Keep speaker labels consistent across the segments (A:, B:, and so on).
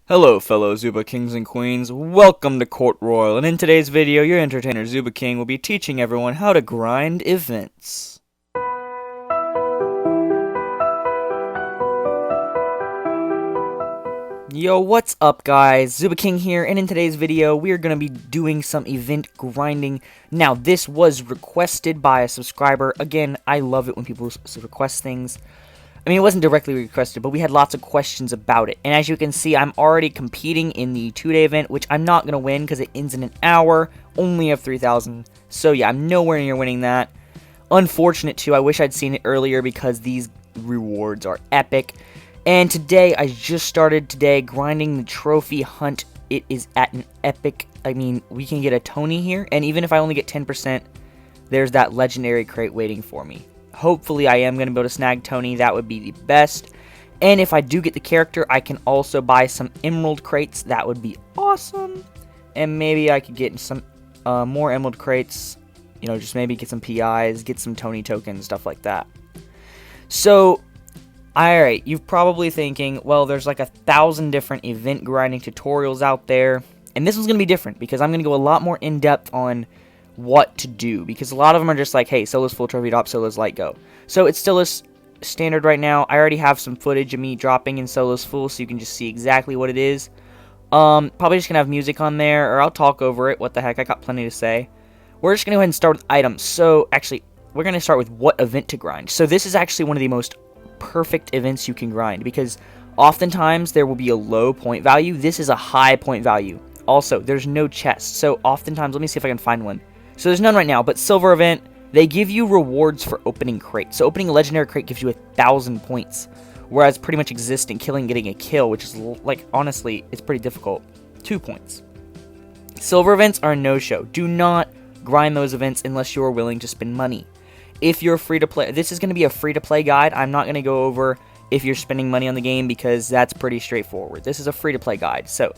A: Hello fellow Zooba kings and queens, welcome to Court Royal, and in today's video, your entertainer Zooba King will be teaching everyone how to grind events. Yo, what's up guys? Zooba King here, and in today's video, we are going to be doing some event grinding. Now, this was requested by a subscriber. Again, I love it when people request things. I mean, it wasn't directly requested, but we had lots of questions about it. And as you can see, I'm already competing in the 2-day event, which I'm not going to win because it ends in an hour. Only have 3,000. So yeah, I'm nowhere near winning that. Unfortunate too. I wish I'd seen it earlier because these rewards are epic. And today, I just started today grinding the trophy hunt. It is at an epic, I mean, we can get a Tony here. And even if I only get 10%, there's that legendary crate waiting for me. Hopefully, I am going to be able to snag Tony. That would be the best. And if I do get the character, I can also buy some emerald crates. That would be awesome. And maybe I could get some more emerald crates. You know, just maybe get some PIs, get some Tony tokens, stuff like that. So, alright, you're probably thinking, well, there's like 1,000 different event grinding tutorials out there. And this one's going to be different because I'm going to go a lot more in-depth on what to do, because a lot of them are just like, hey, solo's full trophy drop, solo's light go. So it's still a standard right now. I already have some footage of me dropping in solo's full, so you can just see exactly what it is. Probably just gonna have music on there, or I'll talk over it. What the heck, I got plenty to say. We're just gonna go ahead and start with items. So actually, we're gonna start with what event to grind. So this is actually one of the most perfect events you can grind, because oftentimes there will be a low point value. This is a high point value. Also, there's no chest, so oftentimes, let me see if I can find one. So there's none right now, but silver event, they give you rewards for opening crate. So opening a legendary crate gives you 1,000 points, whereas pretty much existing, getting a kill, which is, like, honestly, it's pretty difficult, 2 points. Silver events are a no-show. Do not grind those events unless you are willing to spend money. If you're free-to-play, this is going to be a free-to-play guide. I'm not going to go over if you're spending money on the game because that's pretty straightforward. This is a free-to-play guide, so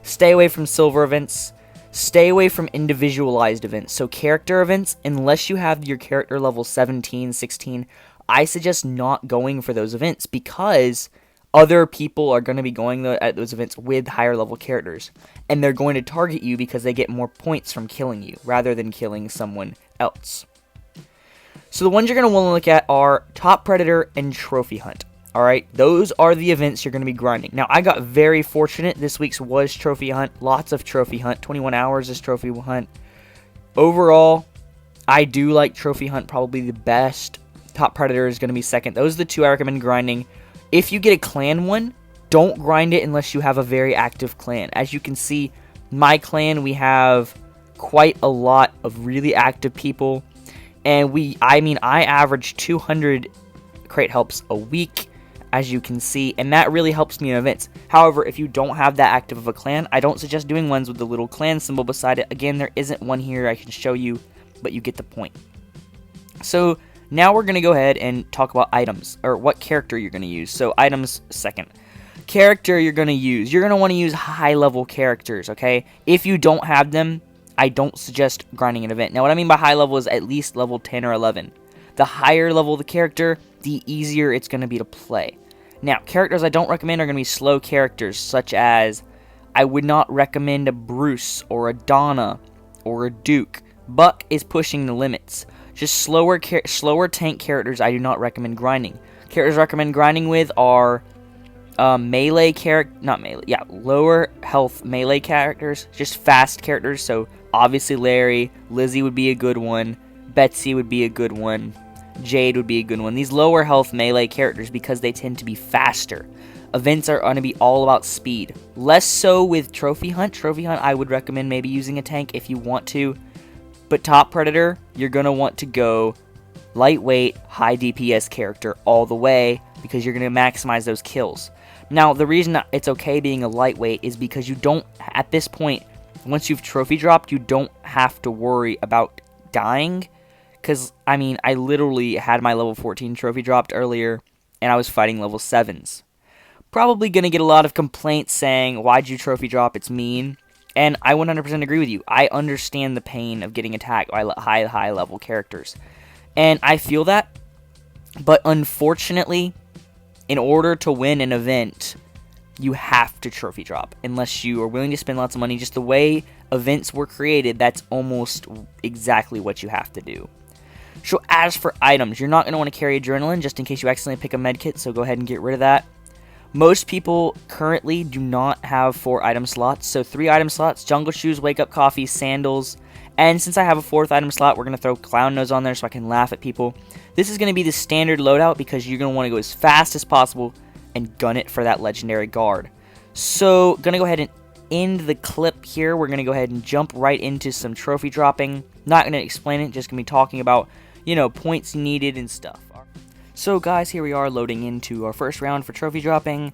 A: stay away from silver events. Stay away from individualized events. So character events, unless you have your character level 17, 16, I suggest not going for those events because other people are going to be going at those events with higher level characters. And they're going to target you because they get more points from killing you rather than killing someone else. So the ones you're going to want to look at are Top Predator and Trophy Hunt. Alright, those are the events you're going to be grinding. Now, I got very fortunate. This week's was Trophy Hunt. Lots of Trophy Hunt. 21 hours is Trophy Hunt. Overall, I do like Trophy Hunt probably the best. Top Predator is going to be second. Those are the two I recommend grinding. If you get a clan one, don't grind it unless you have a very active clan. As you can see, my clan, we have quite a lot of really active people. And I average 200 crate helps a week, as you can see, and that really helps me in events. However, if you don't have that active of a clan, I don't suggest doing ones with the little clan symbol beside it. Again, there isn't one here I can show you, but you get the point. So now we're going to go ahead and talk about items, or what character you're going to use. So items second. Character you're going to use. You're going to want to use high level characters, okay? If you don't have them, I don't suggest grinding an event. Now what I mean by high level is at least level 10 or 11. The higher level of the character, the easier it's going to be to play. Now, characters I don't recommend are going to be slow characters, such as I would not recommend a Bruce or a Donna or a Duke. Buck is pushing the limits. Just slower tank characters I do not recommend grinding. Characters I recommend grinding with are lower health melee characters, just fast characters. So obviously Larry, Lizzie would be a good one, Betsy would be a good one, Jade would be a good one. These lower health melee characters because they tend to be faster. Events are going to be all about speed. Less so with Trophy Hunt. Trophy Hunt, I would recommend maybe using a tank if you want to. But Top Predator, you're going to want to go lightweight, high DPS character all the way because you're going to maximize those kills. Now, the reason it's okay being a lightweight is because you don't, at this point, once you've trophy dropped, you don't have to worry about dying. Because, I mean, I literally had my level 14 trophy dropped earlier, and I was fighting level 7s. Probably going to get a lot of complaints saying, why'd you trophy drop, it's mean. And I 100% agree with you. I understand the pain of getting attacked by high level characters. And I feel that, but unfortunately, in order to win an event, you have to trophy drop unless you are willing to spend lots of money. Just the way events were created, that's almost exactly what you have to do. So as for items, you're not going to want to carry adrenaline just in case you accidentally pick a medkit, so go ahead and get rid of that. Most people currently do not have 4 item slots, so 3 item slots: jungle shoes, wake up coffee, sandals, and since I have a 4th item slot, we're going to throw clown nose on there so I can laugh at people. This is going to be the standard loadout because you're going to want to go as fast as possible and gun it for that legendary guard. So, going to go ahead and end the clip here. We're going to go ahead and jump right into some trophy dropping. Not going to explain it, just going to be talking about, points needed and stuff. So guys, here we are loading into our first round for trophy dropping.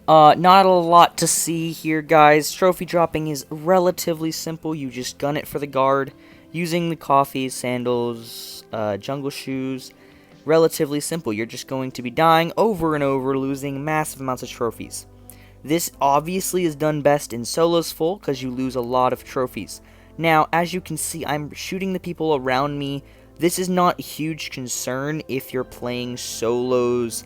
A: Not a lot to see here, guys. Trophy dropping is relatively simple. You just gun it for the guard using the coffee, sandals, jungle shoes. Relatively simple. You're just going to be dying over and over, losing massive amounts of trophies. This obviously is done best in solos full because you lose a lot of trophies. Now, as you can see, I'm shooting the people around me. This is not a huge concern if you're playing solos.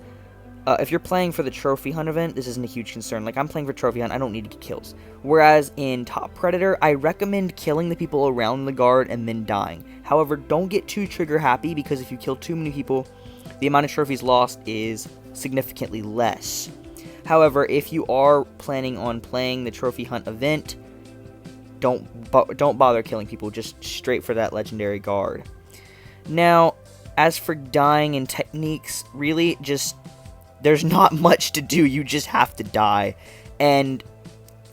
A: If you're playing for the trophy hunt event, this isn't a huge concern. Like, I'm playing for trophy hunt, I don't need to get kills. Whereas in Top Predator, I recommend killing the people around the guard and then dying. However, don't get too trigger happy because if you kill too many people, the amount of trophies lost is significantly less. However, if you are planning on playing the trophy hunt event, don't bother killing people, just straight for that legendary guard. Now, as for dying and techniques, really just, there's not much to do, you just have to die. And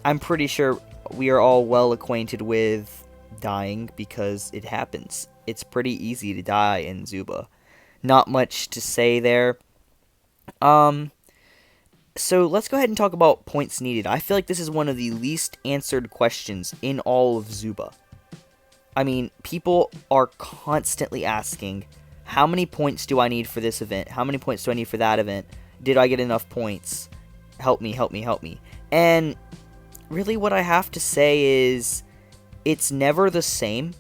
A: I'm pretty sure we are all well acquainted with dying because it happens. It's pretty easy to die in Zooba. Not much to say there. So let's go ahead and talk about points needed. I feel like this is one of the least answered questions in all of Zooba. I mean, people are constantly asking, how many points do I need for this event? How many points do I need for that event? Did I get enough points? Help me, help me, help me. And really what I have to say is, it's never the same.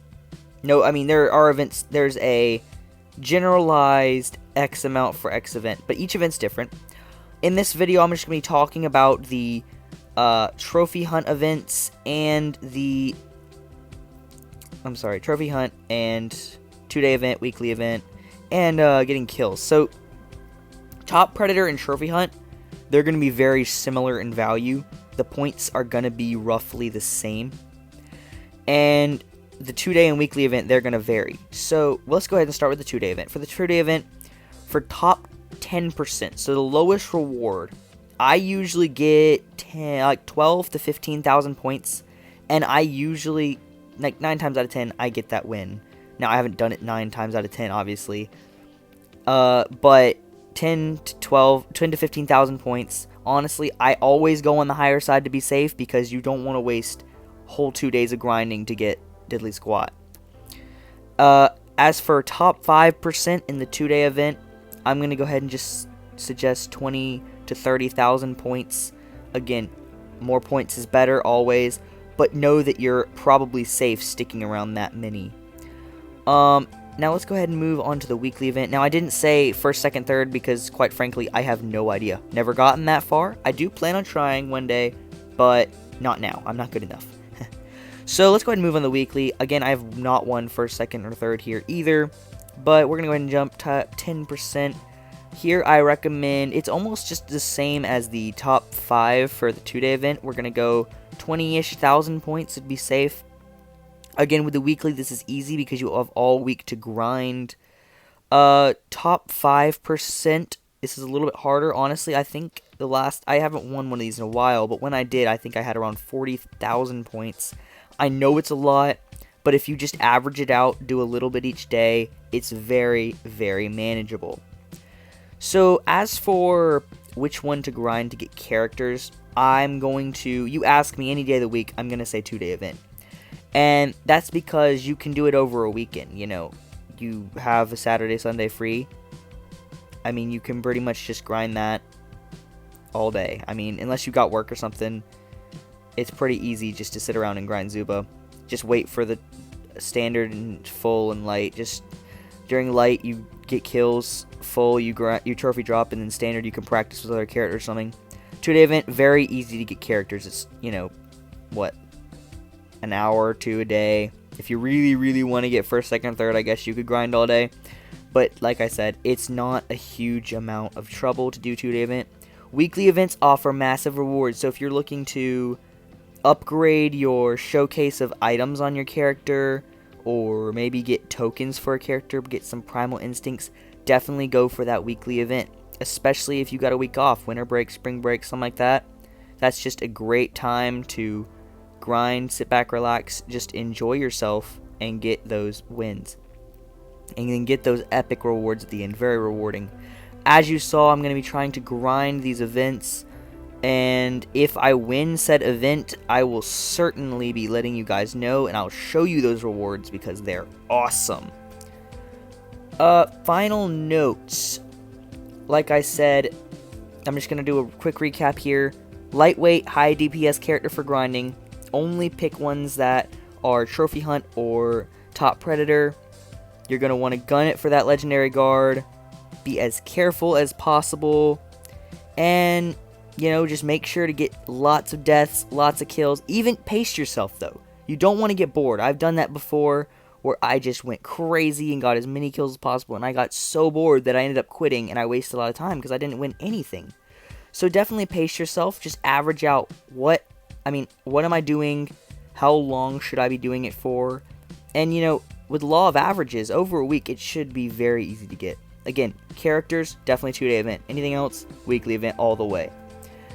A: No, I mean, there are events, there's a generalized X amount for X event, but each event's different. In this video, I'm just going to be talking about the trophy hunt events and trophy hunt and 2-day event, weekly event, and getting kills. So, Top Predator and Trophy Hunt, they're going to be very similar in value. The points are going to be roughly the same. And the 2-day and weekly event, they're going to vary. So, let's go ahead and start with the 2-day event. For the 2-day event, for top 10%, so the lowest reward, I usually get 12 to 15,000 points, and I usually, 9 times out of 10, I get that win. Now, I haven't done it 9 times out of 10, obviously, but 10 to 15,000 points, honestly, I always go on the higher side to be safe, because you don't want to waste whole 2 days of grinding to get Diddly Squat. As for top 5% in the 2-day event, I'm going to go ahead and just suggest 20 to 30,000 points. Again, more points is better always, but know that you're probably safe sticking around that many. Now let's go ahead and move on to the weekly event. Now, I didn't say first, second, third because, quite frankly, I have no idea. Never gotten that far. I do plan on trying one day, but not now. I'm not good enough. So let's go ahead and move on to the weekly. Again, I have not won first, second, or third here either, but we're going to go ahead and jump to 10%. Here, I recommend, it's almost just the same as the top 5 for the 2-day event. We're going to go 20-ish thousand points to be safe. Again, with the weekly, this is easy because you have all week to grind. Top 5%, this is a little bit harder. Honestly, I think I haven't won one of these in a while, but when I did, I think I had around 40,000 points. I know it's a lot, but if you just average it out, do a little bit each day, it's very, very manageable. So, as for which one to grind to get characters, you ask me any day of the week, I'm going to say 2-day event. And that's because you can do it over a weekend, You have a Saturday, Sunday free. I mean, you can pretty much just grind that all day. I mean, unless you got work or something, it's pretty easy just to sit around and grind Zooba. Just wait for the standard and full and light. Just during light, you get kills. Full, you trophy drop, and then standard, you can practice with other characters or something. 2-day event, very easy to get characters. It's, you know, what, an hour or two a day. If you really, really want to get first, second, third, I guess you could grind all day. But like I said, it's not a huge amount of trouble to do 2-day event. Weekly events offer massive rewards, so if you're looking to upgrade your showcase of items on your character, or maybe get tokens for a character, get some primal instincts, definitely go for that weekly event. Especially if you got a week off, winter break, spring break, something like that. That's just a great time to grind, sit back, relax, just enjoy yourself, and get those wins. And then get those epic rewards at the end, very rewarding. As you saw, I'm going to be trying to grind these events, and if I win said event, I will certainly be letting you guys know, and I'll show you those rewards because they're awesome. Final notes. Like I said, I'm just going to do a quick recap here. Lightweight, high DPS character for grinding. Only pick ones that are Trophy Hunt or Top Predator. You're going to want to gun it for that Legendary Guard. Be as careful as possible. And, you know, just make sure to get lots of deaths, lots of kills. Even pace yourself, though. You don't want to get bored. I've done that before, where I just went crazy and got as many kills as possible. And I got so bored that I ended up quitting, and I wasted a lot of time because I didn't win anything. So definitely pace yourself. Just average out what am I doing? How long should I be doing it for? And, you know, with law of averages, over a week, it should be very easy to get. Again, characters, definitely 2-day event. Anything else, weekly event all the way.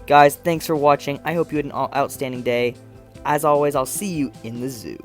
A: Guys, thanks for watching. I hope you had an outstanding day. As always, I'll see you in the zoo.